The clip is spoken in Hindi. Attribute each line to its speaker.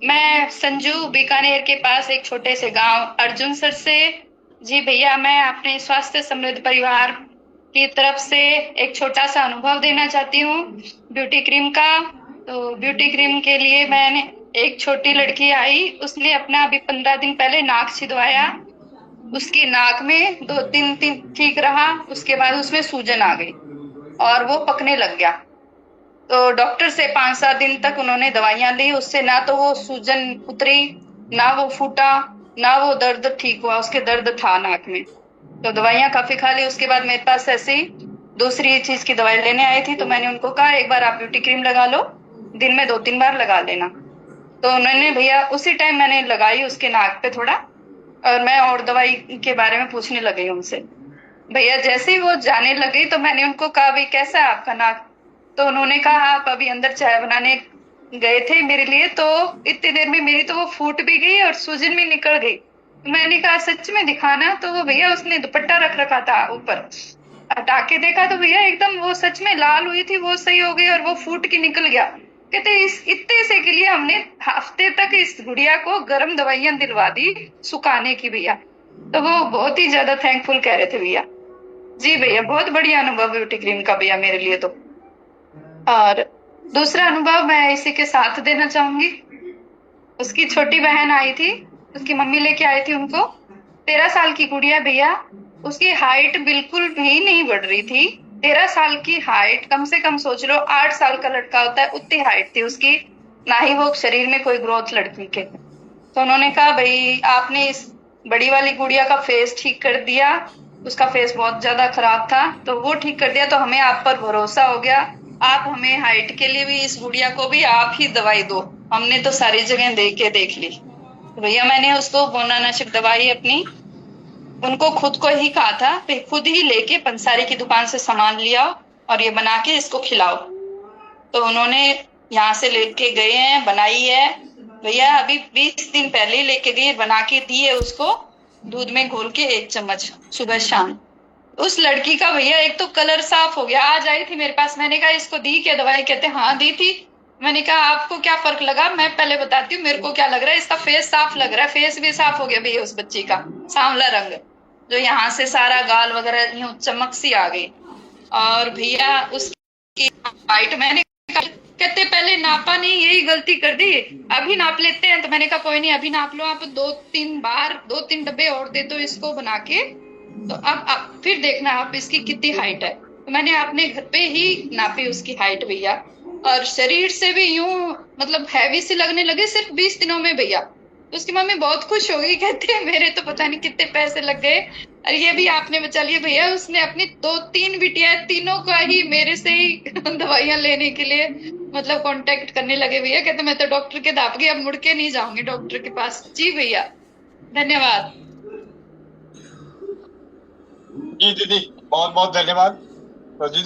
Speaker 1: मैं संजू बीकानेर के पास एक छोटे से गांव अर्जुन सर से। जी भैया, मैं अपने स्वास्थ्य समृद्ध परिवार की तरफ से एक छोटा सा अनुभव देना चाहती हूँ ब्यूटी क्रीम का। तो ब्यूटी क्रीम के लिए मैंने एक छोटी लड़की आई, उसने अपना अभी 15 दिन पहले नाक छिदवाया। उसकी नाक में दो तीन दिन ठीक रहा, उसके बाद उसमें सूजन आ गई और वो पकने लग गया। तो डॉक्टर से 5-7 दिन तक उन्होंने दवाइयां ली, उससे ना तो वो सूजन उतरी, ना वो फूटा, ना वो दर्द ठीक हुआ। उसके दर्द था नाक में। तो दवाइयां काफी खा ली। उसके बाद मेरे पास ऐसे ही दूसरी चीज की दवाई लेने आई थी, तो मैंने उनको कहा एक बार आप ब्यूटी क्रीम लगा लो, दिन में 2-3 बार लगा लेना। तो उन्होंने भैया उसी टाइम मैंने लगाई उसके नाक पे थोड़ा, और मैं और दवाई के बारे में पूछने लगी उनसे। भैया जैसे ही वो जाने लगी तो मैंने उनको कहा भाई कैसा है आपका नाक। तो उन्होंने कहा आप अभी अंदर चाय बनाने गए थे मेरे लिए, तो इतनी देर में मेरी तो वो फूट भी गई और सूजन भी निकल गई। तो मैंने कहा सच में दिखाना। तो वो भैया उसने दुपट्टा रख रखा था ऊपर, हटा के देखा तो भैया एकदम वो सच में लाल हुई थी, वो सही हो गई और वो फूट के निकल गया। कहते इस इतने से के लिए हमने हफ्ते तक इस गुड़िया को गर्म दवाइयां दिलवा दी सुखाने की भैया। तो वो बहुत ही ज्यादा थैंकफुल कह रहे थे भैया। जी भैया, बहुत बढ़िया अनुभव ब्यूटी क्रीम का भैया मेरे लिए तो। और दूसरा अनुभव मैं इसी के साथ देना चाहूंगी। उसकी छोटी बहन आई थी, उसकी मम्मी लेके आई थी उनको। 13 साल की गुड़िया भैया, उसकी हाइट बिल्कुल भी नहीं बढ़ रही थी। 13 साल की हाइट, कम से कम सोच लो 8 साल का लड़का होता है उतनी हाइट थी उसकी। ना ही वो शरीर में कोई ग्रोथ लड़की के। तो उन्होंने कहा भाई आपने इस बड़ी वाली गुड़िया का फेस ठीक कर दिया, उसका फेस बहुत ज्यादा खराब था, तो वो ठीक कर दिया, तो हमें आप पर भरोसा हो गया। आप हमें हाइट के लिए भी इस गुड़िया को भी आप ही दवाई दो। हमने तो सारी जगह देख ली। तो भैया मैंने उसको बोनानाशक दवाई अपनी उनको खुद को ही कहा था भाई खुद ही लेके पंसारी की दुकान से सामान लिया और ये बना के इसको खिलाओ। तो उन्होंने यहाँ से लेके गए हैं, बनाई है। भैया अभी 20 दिन पहले ही लेके गए, बना के दी है उसको, दूध में घोल के 1 चम्मच सुबह शाम। उस लड़की का भैया एक तो कलर साफ हो गया। आज आई थी मेरे पास, मैंने कहा इसको दी क्या दवाई, कहते हाँ दी थी। मैंने कहा आपको क्या फर्क लगा, मैं पहले बताती हूँ मेरे को क्या लग रहा है। इसका फेस साफ लग रहा है, फेस भी साफ हो गया भैया उस बच्ची का। सांवला रंग, जो यहाँ से सारा गाल वगैरह यूं चमक सी आ गई। और भैया उसकी हाइट मैंने कहते पहले नापा नहीं, यही गलती कर दी, अभी नाप लेते हैं। तो मैंने कहा कोई नहीं अभी नाप लो आप, 2-3 बार 2-3 डब्बे और दे दो इसको बना के। तो अब फिर देखना आप इसकी कितनी हाइट है। तो मैंने अपने घर पे ही नापी उसकी हाइट भैया। और शरीर से भी यूं मतलब हैवी सी लगने लगे सिर्फ 20 दिनों में भैया। तो उसकी मम्मी बहुत खुश हो गई, कहते हैं मेरे तो पता नहीं कितने पैसे लग गए और ये भी आपने बचा लिया। भैया उसने अपनी 2-3 बिटिया, तीनों का ही मेरे से ही दवाइयां लेने के लिए मतलब कांटेक्ट करने लगे भैया। कहते मैं तो डॉक्टर के दाप गई, अब मुड़ के नहीं जाऊंगी डॉक्टर के पास। जी भैया, धन्यवाद।
Speaker 2: जी दीदी, बहुत बहुत धन्यवाद। तो जी